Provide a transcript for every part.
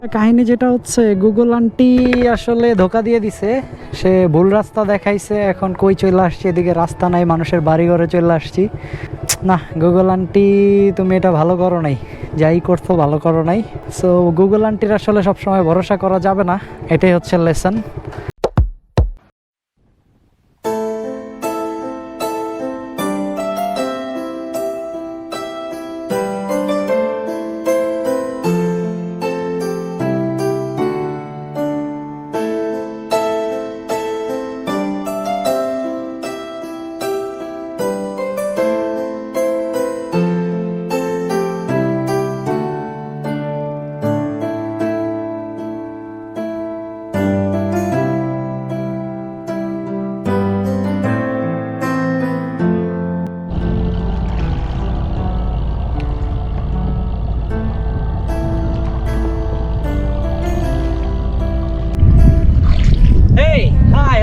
কাহিনী যেটা হচ্ছে, গুগল আন্টি আসলে ধোকা দিয়ে দিছে। সে ভুল রাস্তা দেখাইছে, এখন কই চলে আসছে, এদিকে রাস্তা নাই, মানুষের বাড়ি ঘরে চলে আসছি। না গুগল আন্টি, তুমি এটা ভালো করো নাই, যাই করছো ভালো করো নাই। সো গুগল আন্টির আসলে সবসময় ভরসা করা যাবে না, এটাই হচ্ছে লেসন।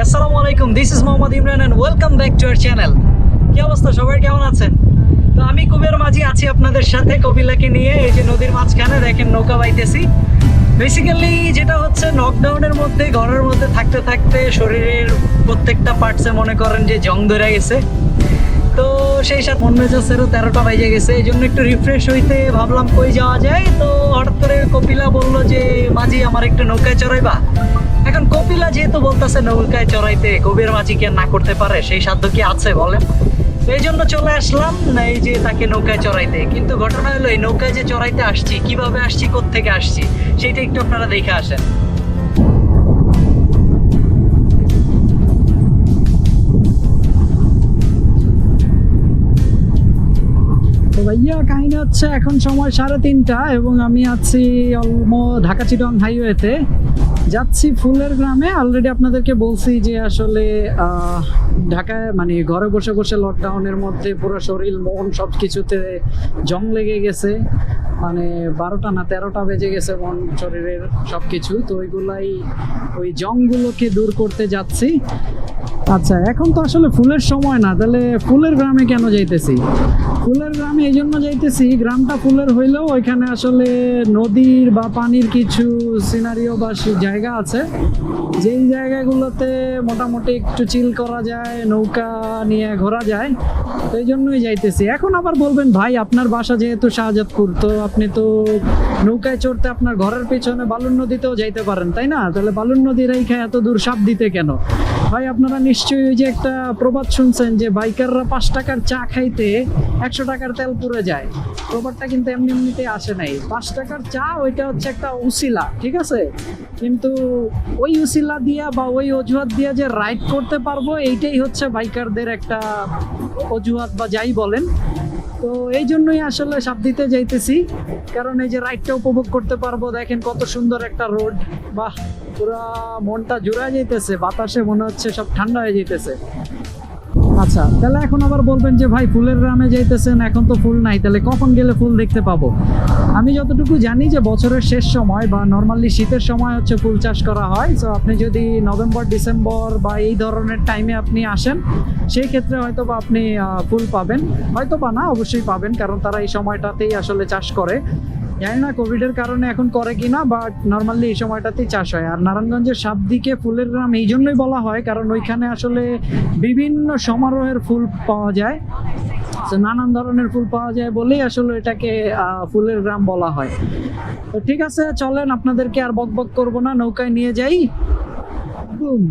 আসসালামু আলাইকুম, this is Mohammad Imran and welcome back to our channel. কি অবস্থা সবাই, কেমন আছেন? তো আমি কুবের মাঝি আছি আপনাদের সাথে কপিলাকে নিয়ে। এই যে নদীর মাঝখানে দেখেন নৌকা বাইতেছি। বেসিক্যালি যেটা হচ্ছে, লকডাউনের মধ্যে ঘরের মধ্যে থাকতে থাকতে শরীরের প্রত্যেকটা পার্টসে মনে করেন যে জং ধরে গেছে। তো সেই সাথে মন মেজাজেরও 13টা বাজে গেছে, এই জন্য একটু রিফ্রেশ হইতে ভাবলাম কই যাওয়া যায়। তো হঠাৎ করে কপিলা বললো যে মাঝি আমার একটু নৌকায় চড়াইবা। এখন কপিলা যেহেতু বলতেছে নৌকায় চড়াইতে, কবির মাঝি কি না করতে পারে? সেই সাধ্য কি আছে বলেন? এই জন্য চলে আসলাম না এই যে তাকে নৌকায় চড়াইতে। কিন্তু ঘটনা হলো, এই নৌকায় যে চড়াইতে আসছি, কিভাবে আসছি, কোত্থেকে আসছি, সেটা একটু আপনারা দেখে আসেন। তো ভাইয়া কাহিনী হচ্ছে, এখন সময় 3:30 এবং আমি আছি ঢাকা চিটং হাইওয়েতে, যাচ্ছি ফুলের গ্রামে। অলরেডি আপনাদেরকে বলছি যে আসলে ঢাকায় মানে ঘরে বসে বসে লকডাউনের মধ্যে পুরো শরীর মন সব কিছুতে জং লেগে গেছে। মানে 12টা না 13টা বেজে গেছে মন শরীরের সব কিছু। তো ওই জংগুলোকে দূর করতে যাচ্ছি। আচ্ছা, এখন তো আসলে ফুলের সময় না, তাহলে ফুলের গ্রামে কেন যাইতেছি? ফুলের গ্রামে এই জন্য যাইতেছি, গ্রামটা ফুলের হইলেও ওইখানে আসলে নদীর বা পানির কিছু সিনারিও বা জায়গা আছে, যেই জায়গাগুলোতে মোটামুটি একটু চিল করা যায়, নৌকা নিয়ে ঘোরা যায়। তো এই জন্যই যাইতেছি। এখন আবার বলবেন, ভাই আপনার বাসা যেহেতু শাহজাদপুর, তো আপনি তো নৌকায় চড়তে আপনার ঘরের পেছনে বালুর নদীতেও যাইতে পারেন, তাই না? তাহলে বালুর নদীর এই খায় এত দূর সাপ দিতে কেন? ভাই আপনারা নিশ্চয়ই ওই যে একটা প্রবাদ শুনছেন যে বাইকাররা 5 টাকার চা খাইতে 100 টাকার তেল পুড়ে যায়। প্রবাদটা কিন্তু এমনি এমনিতে আসে নাই। 5 টাকার চা ওইটা হচ্ছে একটা উসিলা, ঠিক আছে? কিন্তু ওই উসিলা দিয়া বা ওই অজুহাত দিয়া যে রাইড করতে পারবো, এইটাই হচ্ছে বাইকারদের একটা অজুহাত বা যাই বলেন। তো এই জন্যই আসলে সাবদিতে যাইতেছি, কারণ এই যে রাইডটা উপভোগ করতে পারবো। দেখেন কত সুন্দর একটা রোড, বাহ, পুরা মনটা জুড়ে যাইতেছে, বাতাসে মনে হচ্ছে সব ঠান্ডা হয়ে যাইতেছে। আচ্ছা, তাহলে এখন আবার বলবেন যে ভাই ফুলের গ্রামে যাইতেছেন, এখন তো ফুল নাই, তাহলে কখন গেলে ফুল দেখতে পাবো? আমি যতটুকু জানি যে বছরের শেষ সময় বা নর্মালি শীতের সময় হচ্ছে ফুল চাষ করা হয়। সো আপনি যদি নভেম্বর ডিসেম্বর বা এই ধরনের টাইমে আপনি আসেন, সেই ক্ষেত্রে হয়তো বা আপনি ফুল পাবেন, হয়তো বা না, অবশ্যই পাবেন, কারণ তারা এই সময়টাতেই আসলে চাষ করে। জানি না কোভিডের কারণে এখন করে কিনা, বাট নর্মালি এই সময়টাতেই চাষ হয়। আর নারায়ণগঞ্জের সাবদিকে ফুলের গ্রাম এই জন্যই বলা হয়, কারণ ওইখানে আসলে বিভিন্ন সমারোহের ফুল পাওয়া যায়, নানান ধরনের ফুল পাওয়া যায় বলেই আসলে এটাকে ফুলের গ্রাম বলা হয়। তো ঠিক আছে, চলেন আপনাদেরকে আর বকবক করবো না, নৌকায় নিয়ে যাই। বুম।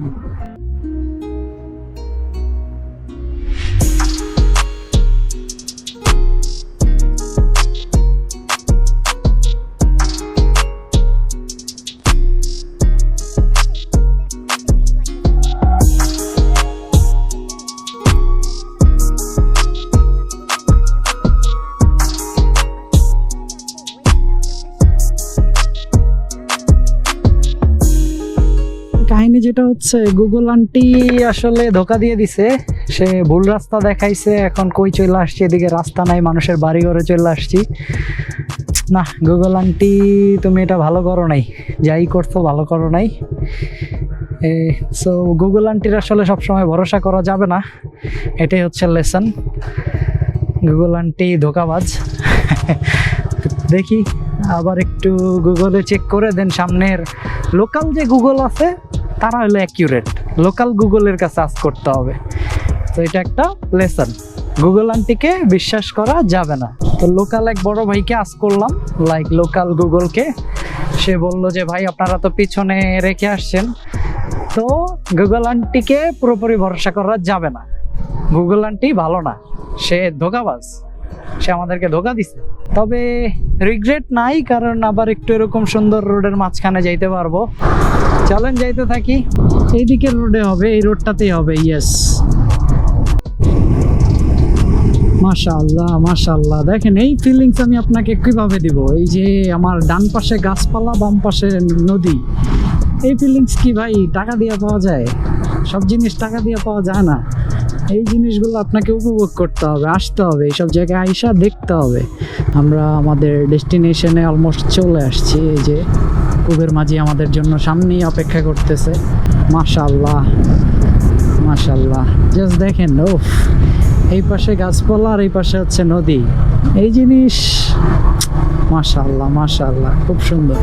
কাহিনী যেটা হচ্ছে, গুগল আন্টি আসলে ধোকা দিয়ে দিছে। সে ভুল রাস্তা দেখাইছে, এখন কই চলে আসছে, এদিকে রাস্তা নাই, মানুষের বাড়ি ঘরে চলে আসছি। না গুগল আন্টি, তুমি এটা ভালো করো নাই, যাই করছো ভালো করো নাই। সো গুগল আন্টির আসলে সবসময় ভরসা করা যাবে না, এটাই হচ্ছে লেসন। Google aunty ধোকাবাজ। দেখি আবার একটু গুগলে চেক করে দেন সামনের লোকাল যে গুগল আছে তারা হলো অ্যাকিউরেট, লোকাল গুগলের কাছে আজ করতে হবে। তো এটা একটা লেসন, গুগল আন্টিকে বিশ্বাস করা যাবে না। তো লোকাল এক বড় ভাইকে আজ করলাম, লাইক লোকাল গুগলকে। সে বলল যে ভাই আপনারা তো পিছনে রেখে আসছেন, তো গুগল আন্টিকে পুরোপুরি ভরসা করা যাবে না, গুগল আন্টি ভালো না, সে ধোঁকাবাজ, সে আমাদেরকে ধোঁকা দিছে। তবে রিগ্রেট নাই, কারণ আবার একটু এরকম সুন্দর রোডের মাঝখানে যাইতে পারবো। চলেন যাইতে থাকি। এই দিকের রোডে হবে, এই রোডটাতেই হবে। ইয়েস, মাশাআল্লাহ মাশাআল্লাহ। দেখেন এই ফিলিংস আমি আপনাকে কিভাবে দিব, এই যে আমার ডান পাশে গাছপালা, বাম পাশে নদী, এই ফিলিংস কি ভাই টাকা দিয়ে পাওয়া যায়? সব জিনিস টাকা দিয়ে পাওয়া যায় না। এই জিনিসগুলো আপনাকে উপভোগ করতে হবে, আসতে হবে, এইসব জায়গায় আইসা দেখতে হবে। আমরা আমাদের ডেস্টিনেশনে অলমোস্ট চলে আসছি। এই যে কুবের মাঝি আমাদের জন্য সামনেই অপেক্ষা করতেছে। মাশাআল্লাহ মাশাআল্লাহ, জাস্ট দেখেন, ওফ, এই পাশে গাছপালা আর এই পাশে হচ্ছে নদী, এই জিনিস মাশাআল্লাহ মাশাআল্লাহ, খুব সুন্দর।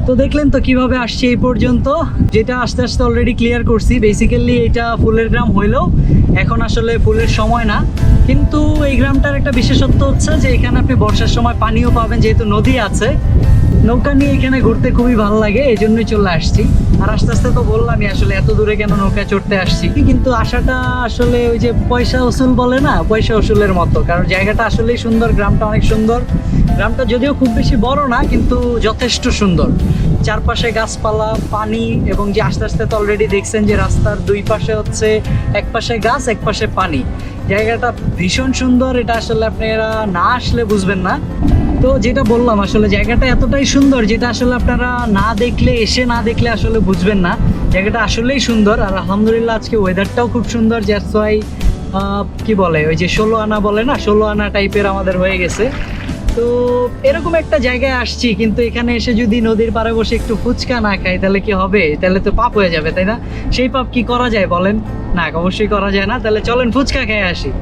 তো দেখলেন তো কিভাবে আসছে এই পর্যন্ত, যেটা আস্তে আস্তে অলরেডি ক্লিয়ার করছি। বেসিক্যালি এটা ফুলের গ্রাম হইলেও এখন আসলে ফুলের সময় না, কিন্তু এই গ্রামটার একটা বিশেষত্ব হচ্ছে যে এখানে আপনি বর্ষার সময় পানিও পাবেন, যেহেতু নদী আছে। নৌকা নিয়ে এখানে ঘুরতে খুবই ভালো লাগে, এই জন্যই চলে আসছি। আর আস্তে আস্তে তো বললামই আসলে এত দূরে কেন নৌকা চড়তে আসছি, কিন্তু আসাটা আসলে ওই যে পয়সা উসুল বলে না, পয়সা উসুলের মতো। কারণ জায়গাটা আসলেই সুন্দর, গ্রামটা অনেক সুন্দর। গ্রামটা যদিও খুব বেশি বড় না, কিন্তু যথেষ্ট সুন্দর। চারপাশে গাছপালা, পানি, এবং যে আস্তে আস্তে তো অলরেডি দেখছেন যে রাস্তার দুই পাশে হচ্ছে, এক পাশে গাছ, এক পাশে পানি। জায়গাটা ভীষণ সুন্দর, এটা আসলে আপনারা না আসলে বুঝবেন না। তো যেটা বললাম, আসলে জায়গাটা এতটাই সুন্দর যেটা আসলে আপনারা না দেখলে, এসে না দেখলে আসলে বুঝবেন না। জায়গাটা আসলেই সুন্দর। আর আলহামদুলিল্লাহ আজকে ওয়েদারটাও খুব সুন্দর, দ্যাটস ওয়াই কি বলে ওই যে 16 আনা বলে না, 16 আনা টাইপের আমাদের হয়ে গেছে। তো এরকম একটা জায়গায় আসছি, কিন্তু এখানে এসে যদি নদীর পাড়ে বসে একটু ফুচকা না খাই তাহলে কি হবে? তাহলে তো পাপ হয়ে যাবে, তাই না? সেই পাপ কি করা যায় বলেন? না, অবশ্যই করা যায় না। তাহলে চলেন ফুচকা খেয়ে আসি।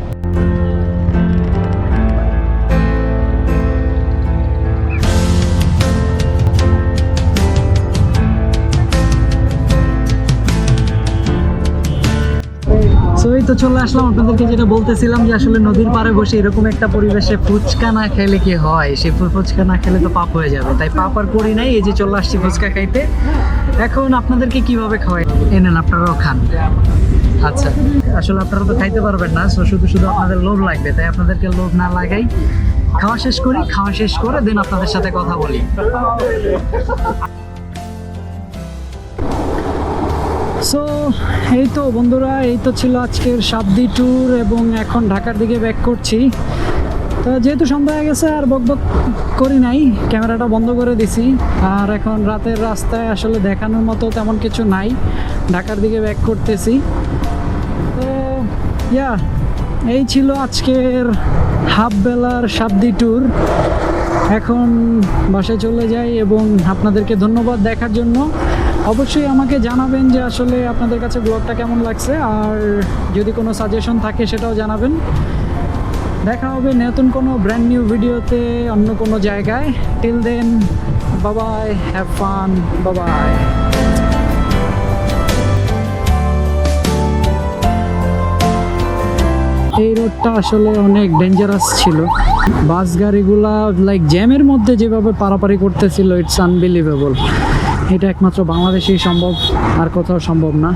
এই তো চলে আসলাম। আপনাদেরকে যেটা বলতেছিলাম যে আসলে নদীর পাড়ে বসে এরকম একটা পরিবেশে ফুচকা না খেলে কি হয়? সেই ফুচকা না খেলে তো পাপ হয়ে যাবে, তাই পাপ আর করি নাই। এই যে চলে আসছি ফুচকা খাইতে। এখন আপনাদেরকে কিভাবে খাওয়াই, এনেন আপনারাও খান। আচ্ছা, আসলে আপনারা তো খাইতে পারবেন না, শুধু শুধু আপনাদের লোভ লাগবে, তাই আপনাদেরকে লোভ না লাগাই খাওয়া শেষ করি। খাওয়া শেষ করে দেন আপনাদের সাথে কথা বলি। সো এই তো বন্ধুরা, এই তো ছিল আজকের সাবদি ট্যুর, এবং এখন ঢাকার দিকে ব্যাক করছি। তো যেহেতু সন্ধ্যা হয়ে গেছে আর বকবক করি নাই, ক্যামেরাটা বন্ধ করে দিছি। আর এখন রাতের রাস্তায় আসলে দেখানোর মতো তেমন কিছু নাই, ঢাকার দিকে ব্যাক করতেছি। তো ইয়া, এই ছিল আজকের হাফ বেলার সাবদি ট্যুর। এখন বাসায় চলে যাই, এবং আপনাদেরকে ধন্যবাদ দেখার জন্য। অবশ্যই আমাকে জানাবেন যে আসলে আপনাদের কাছে ব্লগটা কেমন লাগছে, আর যদি কোনো সাজেশন থাকে সেটাও জানাবেন। দেখা হবে নতুন কোনো ব্র্যান্ড নিউ ভিডিওতে, অন্য কোনো জায়গায়। টিল দেন, বাবাই, হ্যাভ ফান, বাবাই। এই রোডটা আসলে অনেক ডেঞ্জারাস ছিল, বাস গাড়িগুলা লাইক জ্যামের মধ্যে যেভাবে পারাপারি করতেছিল, ইটস আনবিলিভেবল। এটা একমাত্র বাংলাদেশেই সম্ভব, আর কোথাও সম্ভব না।